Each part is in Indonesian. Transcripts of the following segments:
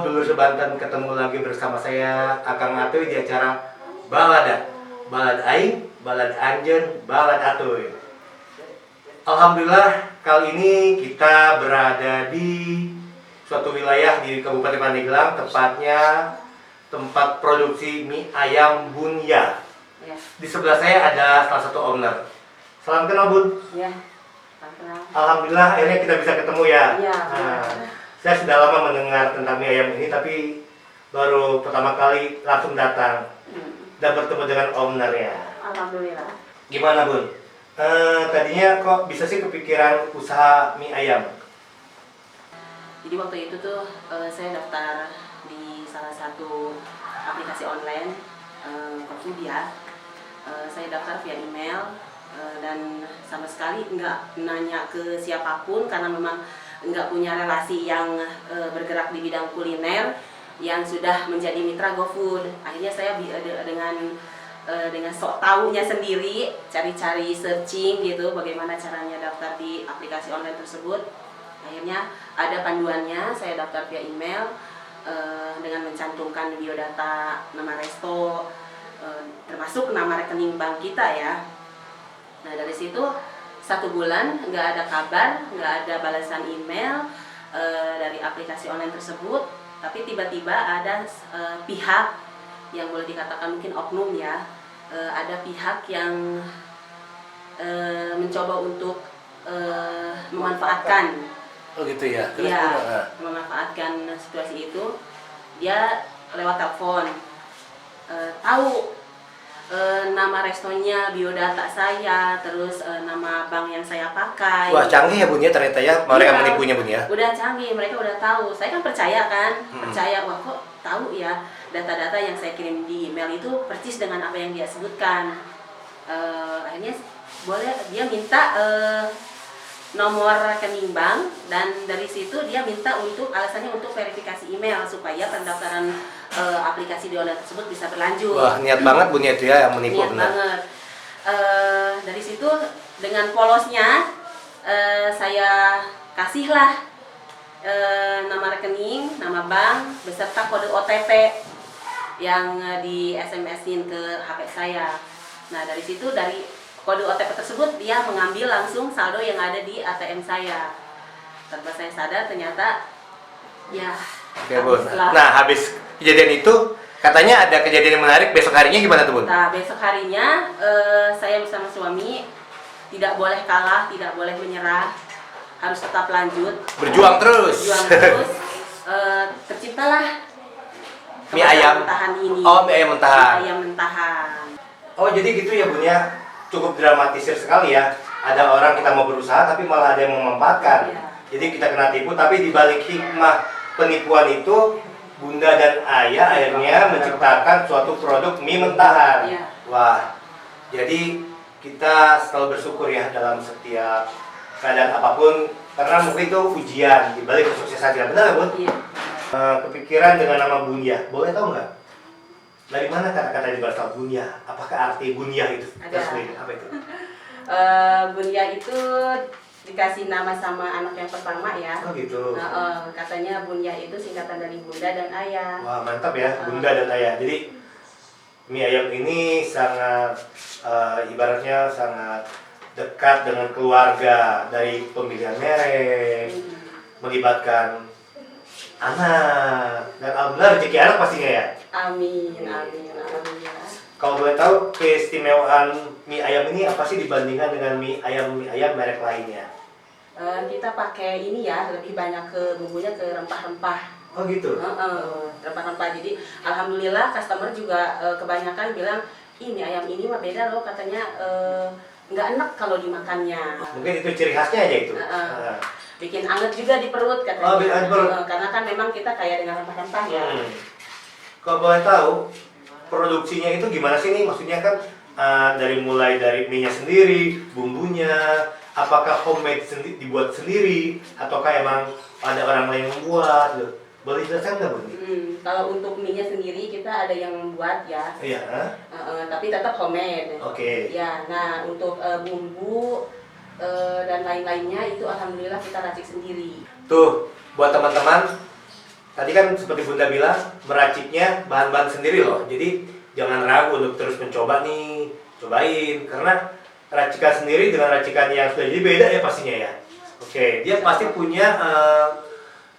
dulur sebanten, ketemu lagi bersama saya Akang Atuy di acara Balada. Balad aing, balad anjeun, balad atuy. Alhamdulillah kali ini kita berada di suatu wilayah di Kabupaten Pandeglang, tepatnya tempat produksi mie ayam Bunya. Ya. Di sebelah saya ada salah satu owner. Salam kenal Bun. Ya, salam kenal. Alhamdulillah akhirnya kita bisa ketemu ya. Iya. Saya sudah lama mendengar tentang mie ayam ini, tapi baru pertama kali langsung datang dan bertemu dengan ownernya. Alhamdulillah. Gimana Bun? Tadinya kok bisa sih kepikiran usaha mie ayam? Jadi waktu itu tuh saya daftar di salah satu aplikasi online Tokopedia. Saya daftar via email dan sama sekali nggak nanya ke siapapun karena memang nggak punya relasi yang bergerak di bidang kuliner yang sudah menjadi mitra GoFood. Akhirnya saya dengan sok taunya sendiri cari-cari searching gitu bagaimana caranya daftar di aplikasi online tersebut. Akhirnya ada panduannya, saya daftar via email dengan mencantumkan biodata, nama resto, termasuk nama rekening bank kita ya. Nah dari situ 1 bulan nggak ada kabar, nggak ada balasan email dari aplikasi online tersebut, tapi tiba-tiba ada pihak yang boleh dikatakan mungkin oknum ya, ada pihak yang mencoba untuk memanfaatkan. Oh gitu ya? Iya, memanfaatkan situasi itu. Dia lewat telepon tahu nama restonya, biodata saya, terus nama bank yang saya pakai. Wah canggih ya Bun ya ternyata ya, mereka menipunya Bun ya? Udah canggih, mereka udah tahu. Saya kan percaya kan, percaya wah kok tahu ya data-data yang saya kirim di email itu persis dengan apa yang dia sebutkan. Akhirnya dia minta nomor rekening bank dan dari situ dia minta alasannya untuk verifikasi email supaya pendaftaran aplikasi di online tersebut bisa berlanjut. Wah niat banget Bun ya itu ya yang menipu. Niat banget. Dari situ dengan polosnya saya kasihlah nama rekening, nama bank beserta kode OTP yang di SMS-in ke HP saya. Nah dari situ dari kode OTP tersebut dia mengambil langsung saldo yang ada di ATM saya. Tanpa saya sadar ternyata ya. Oke Bun. Nah habis kejadian itu katanya ada kejadian yang menarik, besok harinya gimana tuh Bun? Nah besok harinya saya bersama suami tidak boleh kalah, tidak boleh menyerah, harus tetap lanjut. Berjuang terus. Berjuang terus. Terciptalah mie ayam mentahan ini. Oh mie ayam mentahan. Mie ayam mentahan. Oh jadi gitu ya Bun ya, cukup dramatisir sekali ya. Ada orang kita mau berusaha tapi malah ada yang memanfaatkan. Iya. Jadi kita kena tipu, tapi dibalik hikmah penipuan itu Bunda dan Ayah akhirnya menciptakan suatu produk mie mentahan. Iya. Wah, jadi kita selalu bersyukur ya dalam setiap keadaan apapun, karena mungkin itu ujian dibalik kesuksesan kita. Benar ya Bun? Iya. Kepikiran dengan nama Bunya, boleh tahu nggak? Dari mana kata-kata ini berasal Bunya? Apakah arti Bunya itu? Tersebut apa itu? Bunya itu dikasih nama sama anak yang pertama ya. Oh gitu. Katanya Bunya itu singkatan dari Bunda dan Ayah. Wah mantap ya, Bunda dan Ayah. Jadi mie ayam ini sangat ibaratnya sangat dekat dengan keluarga, dari pemilihan merek, melibatkan anak, dan alhamdulillah rezeki anak pastinya ya. Amin, amin, alhamdulillah. Kalau boleh tahu keistimewaan mie ayam ini apa sih dibandingkan dengan mie ayam merek lainnya? Kita pakai ini ya, lebih banyak ke bumbunya, ke rempah-rempah. Oh gitu? Rempah-rempah. Jadi alhamdulillah customer juga kebanyakan bilang, ih mie ayam ini mah beda loh, katanya nggak enak kalau dimakannya. Mungkin itu ciri khasnya aja itu. Bikin anget juga di perut katanya. Oh, bikin anget perut. Karena kan memang kita kaya dengan rempah-rempah ya. Kalau boleh tahu, produksinya itu gimana sih nih? Maksudnya kan mulai dari mie-nya sendiri, bumbunya, apakah homemade dibuat sendiri, ataukah emang ada orang lain yang membuat? Gitu. Boleh jelaskan nggak Bun? Kalau untuk mie-nya sendiri kita ada yang membuat ya. Iya. Tapi tetap homemade. Oke. Ya, nah untuk bumbu dan lain-lainnya itu alhamdulillah kita racik sendiri. Tuh, buat teman-teman tadi kan seperti Bunda bilang, meraciknya bahan-bahan sendiri loh. Jadi jangan ragu untuk terus mencoba nih, cobain. Karena racikan sendiri dengan racikan yang sudah jadi beda ya pastinya ya. Oke, dia pasti punya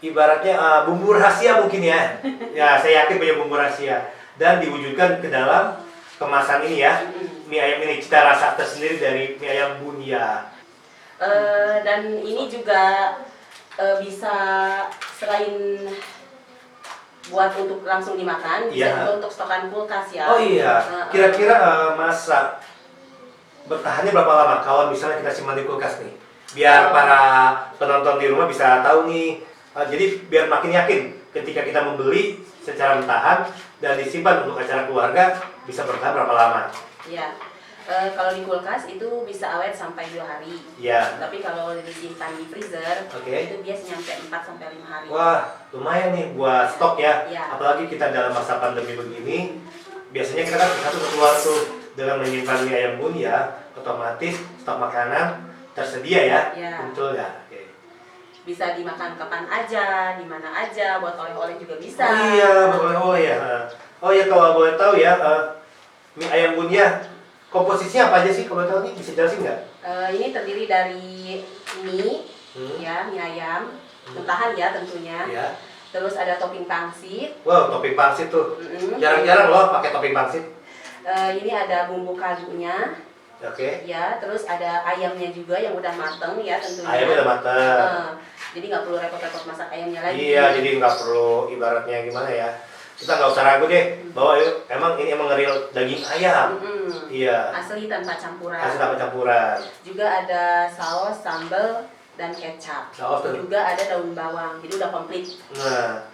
ibaratnya bumbu rahasia mungkin ya. Ya, saya yakin punya bumbu rahasia. Dan diwujudkan ke dalam kemasan ini ya. Mie ayam ini cita rasa tersendiri dari mie ayam Bunia. Dan ini juga bisa selain buat untuk langsung dimakan, bisa Iya. juga untuk stokan kulkas ya. Oh iya, kira-kira masa bertahannya berapa lama kalau misalnya kita simpan di kulkas nih? Biar para penonton di rumah bisa tahu nih. Jadi biar makin yakin ketika kita membeli secara bertahan dan disimpan untuk acara keluarga bisa bertahan berapa lama? Iya. Kalau di kulkas itu bisa awet sampai 2 hari. Iya. Tapi kalau disimpan di freezer, Oke. itu biasanya sampai 4 sampai 5 hari. Wah, lumayan nih buat stok ya. Iya. Apalagi kita dalam masa pandemi begini, biasanya kita kan satu keluar tuh dengan menyimpan mie ayam Bunia, otomatis stok makanan tersedia ya. Iya. Betul ya. Oke. Bisa dimakan kapan aja, di mana aja, buat oleh-oleh juga bisa. Oh iya, boleh ya. Oh ya, kalau boleh tahu ya, mie ayam Bunia komposisinya apa aja sih? Kalau boleh tahu nih bisa jelasin nggak? Ini terdiri dari mie, Hmm. ya, mie ayam, mentahan ya tentunya. Ya. Terus ada topping pangsit. Wow, topping pangsit tuh. Mm-mm. Jarang-jarang loh pakai topping pangsit. Ini ada bumbu kaldunya, Oke. ya. Terus ada ayamnya juga yang udah mateng ya tentunya. Ayamnya udah mateng. Jadi nggak perlu repot-repot masak ayamnya lagi. Iya, jadi nggak perlu ibaratnya gimana ya. Kita nggak usah ragu deh bahwa emang ini emang real daging ayam. Mm-mm. Iya. Asli tanpa campuran. Kasih tambah campuran. Juga ada saus, sambal, dan kecap. Saus dan- Juga ada daun bawang. Jadi udah komplit. Nah,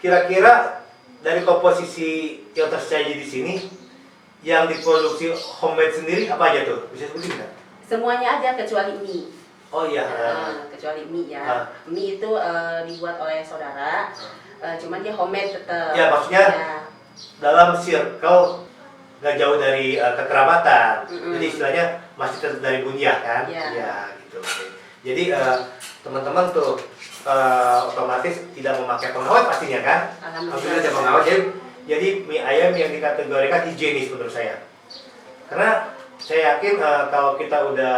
kira-kira dari komposisi yang tersaji di sini yang diproduksi homemade sendiri apa aja tuh? Bisa sebutin nggak? Semuanya aja kecuali mie. Oh iya. Kecuali mie ya. Ah. Mie itu dibuat oleh saudara. Cuman dia homemade tetap. Ya, maksudnya dalam circle nggak jauh dari kekerabatan. Mm-mm. Jadi istilahnya masih tetap dari Bunia kan? Iya. Iya, gitu. Oke. Jadi teman-teman tuh otomatis tidak memakai pengawet pastinya kan? Alhamdulillah ada pengawet. Jadi mie ayam yang dikategorikan higienis menurut saya. Karena saya yakin kalau kita udah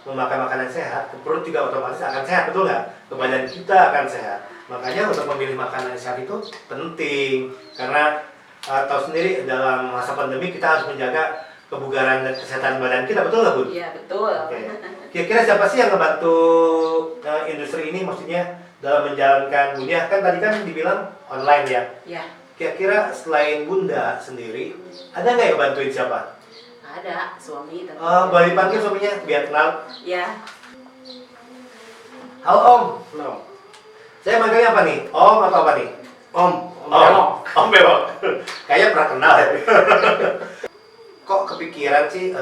memakan makanan sehat, perut juga otomatis akan sehat, betul nggak? Badan kita akan sehat. Makanya untuk memilih makanan sehat itu penting. Karena tahu sendiri dalam masa pandemi kita harus menjaga kebugaran dan kesehatan badan kita, betul nggak, Bun? Iya, betul. Oke. Kira-kira siapa sih yang ngebantu industri ini, maksudnya dalam menjalankan Bunia? Kan tadi kan dibilang online ya. Ya, Kira-kira selain Bunda sendiri, ada nggak yang bantuin siapa? ada suami tentu. Boleh dipanggil suaminya biar kenal. Ya, Halo Om. No. Saya manggilnya apa nih? Om atau apa nih? Om Belok. Om Belok. Kayaknya pernah kenal ya. Kok kepikiran sih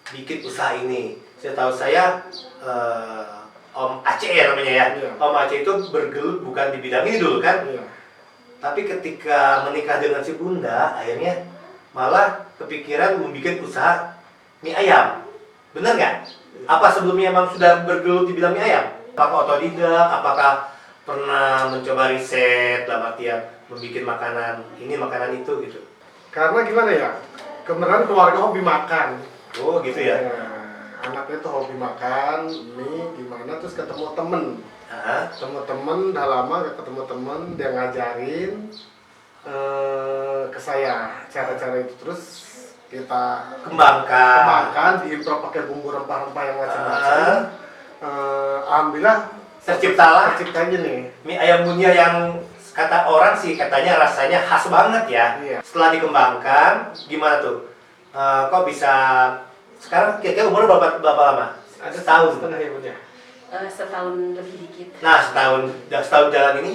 bikin usaha ini? Saya tahu saya Om Aceh ya namanya ya. Iya. Om Aceh itu bergelut bukan di bidang ini dulu kan? Iya. Tapi ketika menikah dengan si Bunda, akhirnya malah kepikiran membuat usaha mie ayam. Bener nggak? Apa sebelumnya emang sudah bergelut di bidang mie ayam? Apakah otodidak? Apakah pernah mencoba riset dalam artian membuat makanan ini, makanan itu gitu? Karena gimana ya? Kebenaran keluarga hobi makan. Oh gitu ya? Anaknya tuh hobi makan, mie gimana terus ketemu temen. Hah? Ketemu temen, udah lama gak ketemu temen, dia ngajarin ke saya cara-cara itu terus kita Kembangkan. kembangkan, diimprov pakai bumbu rempah-rempah yang macam-macam. Alhamdulillah Terciptalah tercipta gini. mie ayam Bunia yang kata orang sih katanya rasanya khas banget ya. Iya. Setelah dikembangkan, gimana tuh? Kok bisa sekarang kira-kira umurnya berapa lama? Setahun. Setengah ya Bunda. setahun lebih dikit. Nah, setahun jalan ini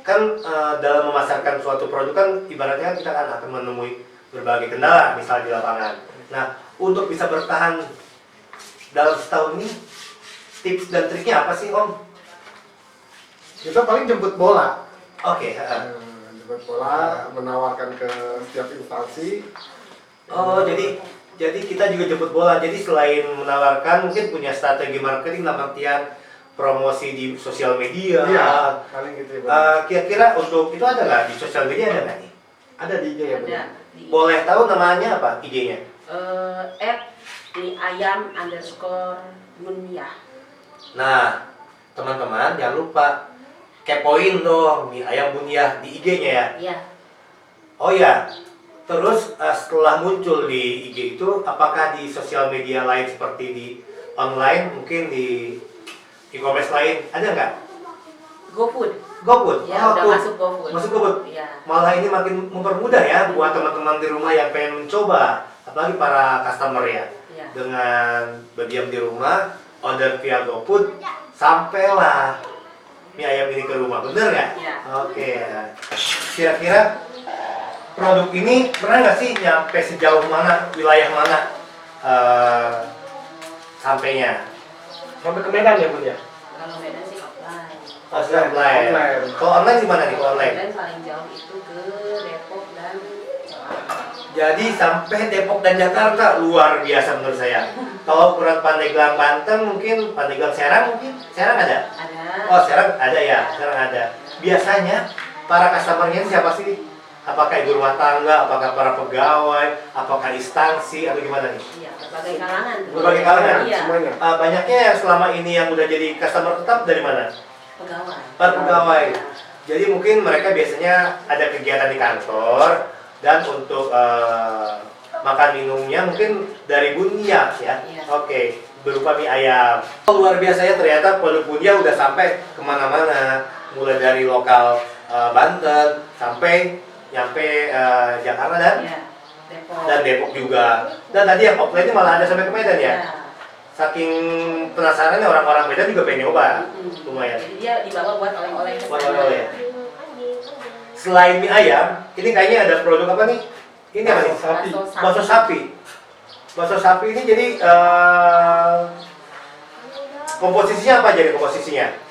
kan dalam memasarkan suatu produk kan ibaratnya kita kan akan menemui berbagai kendala misal di lapangan. Nah, untuk bisa bertahan dalam setahun ini tips dan triknya apa sih, Om? Kita paling jemput bola. Oke. Jemput bola, menawarkan ke setiap instansi. Oh, jadi kita juga jemput bola. Jadi selain menawarkan mungkin punya strategi marketing dalam artian promosi di sosial media. Iya, paling gitu ya. Bang. Kira-kira untuk itu ada nggak di sosial media, ada nggak nih? Ada di IG ya, Bang? Ada di Boleh tahu namanya apa IG-nya? @mie_ayam_bunyah. Nah, teman-teman jangan lupa kepoin dong Mie Ayam Bunyah di IG-nya ya. Iya. Oh ya, terus setelah muncul di IG itu, apakah di sosial media lain seperti di online, mungkin di e-commerce lain, ada nggak? GoFood. GoFood? Ya, udah Food. masuk GoFood. Masuk GoFood? Iya. Malah ini makin mempermudah ya buat teman-teman di rumah yang pengen mencoba, apalagi para customer ya. Iya. Dengan berdiam di rumah, order via GoFood, sampailah mie ayam ini ke rumah, bener nggak? Iya. Oke. Kira-kira produk ini pernah nggak sih nyampe sejauh mana, wilayah mana sampainya? Sampai ke Medan ya, Bun ya? Kalau Medan sih offline. Oh, sudah online. Online. Kalau online gimana nih? Kalau online? Dan paling jauh itu ke Depok dan Jakarta. Jadi sampai Depok dan Jakarta luar biasa menurut saya. Kalau ukuran Pandeglang Banten mungkin Pandeglang Serang mungkin Serang ada. Ada. Oh Serang ada ya, Serang ada. Biasanya para customernya siapa sih? Apakah ibu rumah tangga, apakah para pegawai, apakah instansi atau gimana nih? Iya, berbagai kalangan. Berbagai kalangan? Iya. Semuanya. Banyaknya yang selama ini yang udah jadi customer tetap dari mana? Pegawai. Para pegawai. Jadi mungkin mereka biasanya ada kegiatan di kantor dan untuk makan minumnya mungkin dari Bunyah ya. Iya. Oke, berupa mie ayam. Oh, luar biasa ya, ternyata produk Bunyah udah sampai kemana-mana, mulai dari lokal Banten sampai nyampe Jakarta Iya. Depok. dan Depok juga. Dan tadi yang offline ini malah ada sampai ke Medan ya. Iya. Saking penasarannya orang-orang Medan juga pengen nyoba. Lumayan. Jadi dia dibawa buat oleh-oleh ke Buat sana. oleh-oleh. Selain mie ayam, ini kayaknya ada produk apa nih? Ini apa nih? Bakso sapi. Bakso sapi. Bakso sapi ini jadi komposisinya apa jadi komposisinya?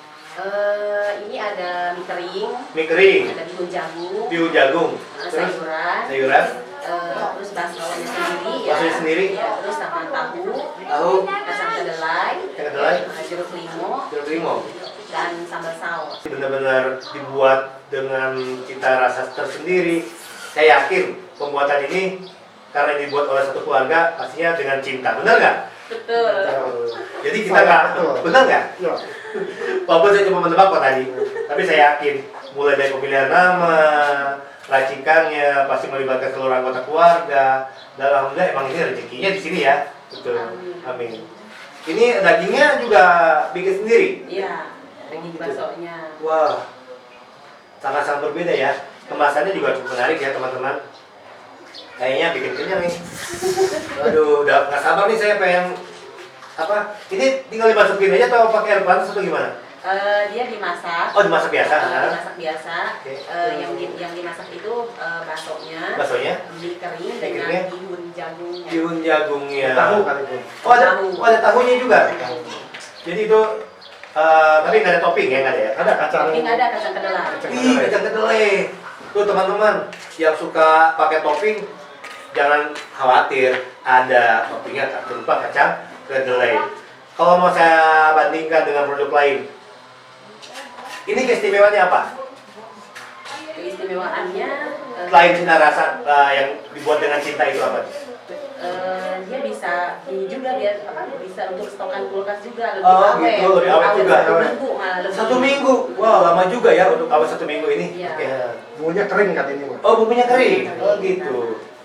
Ini ada mie kering, Mie kering, ada bihun jagung, bihun jagung, terus sayuran, sayuran, terus baksonya sendiri ya. Baksonya sendiri. Ya, terus sama tahu, tahu, kacang kedelai, kedelai, jeruk limau, jeruk limau. dan sambal saus. Benar-benar dibuat dengan cita rasa tersendiri. Saya yakin pembuatan ini karena dibuat oleh satu keluarga pastinya dengan cinta, benar nggak? Betul. Jadi kita nggak, Betul. benar nggak? Ya. Walaupun saya cuma menebak kok tadi, tapi saya yakin mulai dari pemilihan nama, racikannya pasti melibatkan seluruh anggota keluarga. Dan alhamdulillah emang ini rezekinya di sini ya, betul. Amin. Ini dagingnya juga bikin sendiri. Iya, daging baksonya. Wah, sangat-sangat berbeda ya. Kemasannya juga cukup menarik ya teman-teman. Kayaknya bikin kenyang nih. Waduh, udah nggak sabar nih saya pengen apa? Ini tinggal dimasukin aja atau pakai air panas atau gimana? Dia dimasak. Oh, dimasak biasa. Dimasak biasa. Oke. Yang dimasak itu baksonya, Baksonya, mie kering Mie dengan keringnya? bihun jagungnya. bihun jagungnya. Tahu kali itu. Oh ada tahunya juga. Jadi itu tapi nggak ada topping ya, nggak ada ya? Ada kacang. Topping ada kacang kedelai. Ih, kacang kedelai. Tuh teman-teman yang suka pakai topping jangan khawatir, ada toppingnya berupa kacang kedelai. Kalau mau saya bandingkan dengan produk lain, ini keistimewaannya apa? Keistimewaannya Selain cita rasa yang dibuat dengan cinta itu apa? dia bisa ini juga biar apa bisa untuk stokan kulkas juga lebih Oh, awet. gitu, lebih awet juga. 1 minggu malah lebih. 1 minggu, wah lama juga ya untuk awet 1 minggu ini. Iya. Oke. Bumbunya kering kan ini, Bang. Oh bumbunya kering, oh gitu.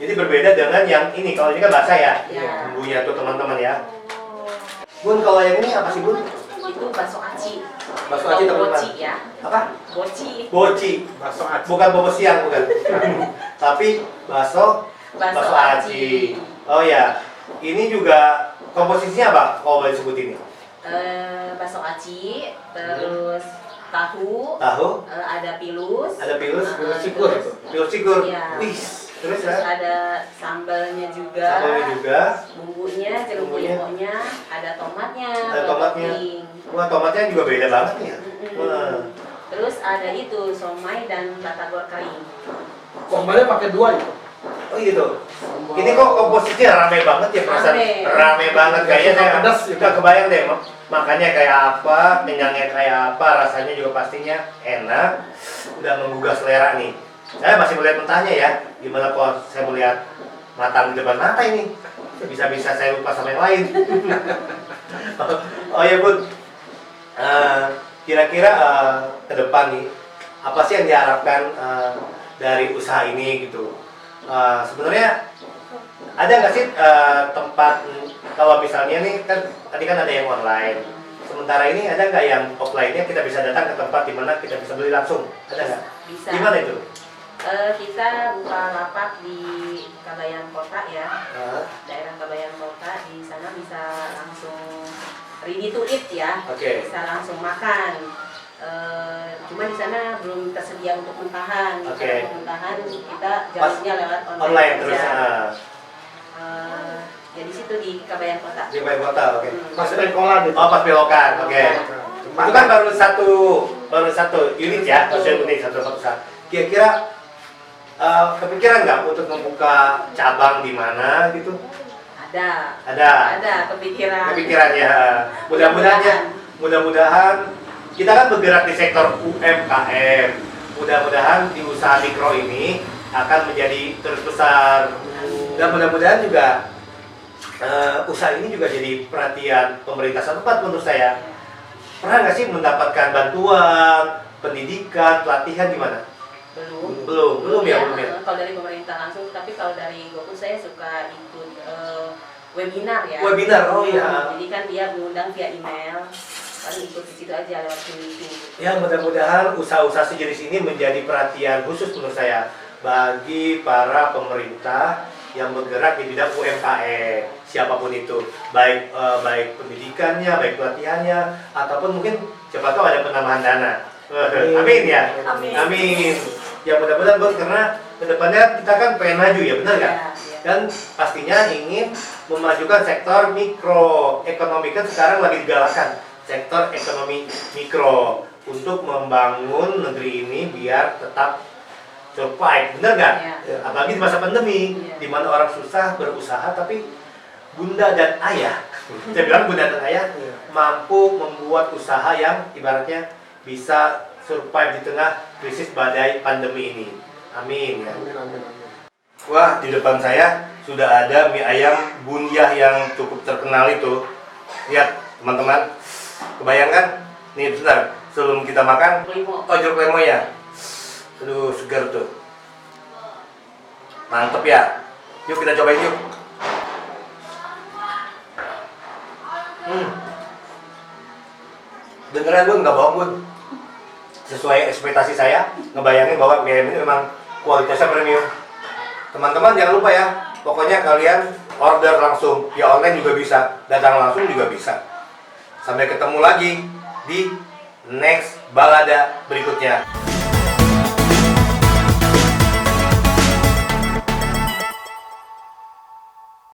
Jadi berbeda dengan yang ini, kalau ini kan basah ya, Iya. bumbunya tuh teman-teman ya. Bun, kalau yang ini apa sih Bun? Itu bakso aci. Bakso aci, teman-teman. Boci ya. Apa? Boci. Boci, Bakso aci. bukan bobo siang bukan. Tapi bakso Bakso aci. Oh ya, ini juga komposisinya apa? Kalau boleh disebut ini? Bakso aci, terus tahu, Tahu, ada pilus. ada pilus, Pilus cikur itu. pilus cikur. Iya. Wih, terus Terus ya? ada sambalnya juga. Sambalnya juga. Bumbunya, jeruk Bumbunya. limaunya, ada tomatnya. Ada buat tomatnya. topping. Wah, tomatnya juga beda banget ya. Wah. Terus ada itu somai dan batagor kering. Kombalnya pakai 2 itu. Oh gitu. Ini kok komposisinya rame banget ya perasaan. Rame banget kayaknya saya Pedas, nggak kebayang deh. Makannya kayak apa, kenyangnya kayak apa, rasanya juga pastinya enak. Udah menggugah selera nih. Saya masih melihat mentahnya ya. Gimana kalau saya melihat matang di depan mata ini? Bisa-bisa saya lupa sama yang lain. Oh ya Bun, kira-kira ke depan nih, apa sih yang diharapkan dari usaha ini gitu? Sebenarnya ada nggak sih tempat, kalau misalnya nih kan tadi kan ada yang online, sementara ini ada nggak yang offline-nya kita bisa datang ke tempat di mana kita bisa beli langsung? Ada nggak? Bisa. Gimana itu? Kita buka lapak di Kabayan Kota ya, Ah, daerah Kabayan Kota. Di sana bisa langsung ready to eat ya, Oke. bisa langsung makan. Cuma di sana belum tersedia untuk mentahan. Oke. Kalau untuk mentahan kita jalurnya lewat Online terus. aja. Ah. Ya di situ di Kabayan Kota. Di Kabayan Kota, oke. Pas pengkolan itu. Oh, pas belokan, oke. Itu kan baru satu unit ya, satu unit, satu perusahaan. Kira-kira kepikiran nggak untuk membuka cabang di mana gitu? Ada. Ada. Ada kepikiran. Kepikiran ya. Mudah-mudahan kita kan bergerak di sektor UMKM. Mudah-mudahan di usaha mikro ini akan menjadi terus besar. Dan mudah-mudahan juga usaha ini juga jadi perhatian pemerintah setempat menurut saya. Pernah nggak sih mendapatkan bantuan, pendidikan, pelatihan di mana? Belum ya. Kalau dari pemerintah langsung, tapi kalau dari GoFood saya suka ikut webinar ya. Webinar, oh iya. Jadi kan dia mengundang via email, lalu ikut di situ aja lewat meeting. Ya mudah-mudahan usaha-usaha sejenis ini menjadi perhatian khusus menurut saya bagi para pemerintah yang bergerak di bidang UMKM, siapapun itu, baik pendidikannya, baik pelatihannya, ataupun mungkin siapa tahu ada penambahan dana. Amin ya. Amin. Ya mudah-mudahan Bun, karena kedepannya kita kan pengen maju ya, benar nggak? Ya. Dan pastinya ingin memajukan sektor mikro. Ekonomi kan sekarang lagi digalakan sektor ekonomi mikro untuk membangun negeri ini biar tetap survive, benar nggak? Ya. Apalagi di masa pandemi, Ya. di mana orang susah berusaha, tapi bunda dan ayah, saya bilang bunda dan ayah mampu membuat usaha yang ibaratnya bisa survive di tengah krisis badai pandemi ini. Amin ya. Amin. Wah, di depan saya sudah ada mie ayam Bunyah yang cukup terkenal itu. Lihat teman-teman, kebayangkan? Nih bentar, sebelum kita makan, jeruk lemon ya. Aduh, segar tuh. Mantep ya. Yuk kita cobain yuk. Beneran Bun, nggak bohong Bun. Sesuai ekspektasi saya, ngebayangin bahwa mie ayam ini memang kualitasnya premium. Teman-teman jangan lupa ya, pokoknya kalian order langsung, ya online juga bisa, datang langsung juga bisa. Sampai ketemu lagi di next balada berikutnya.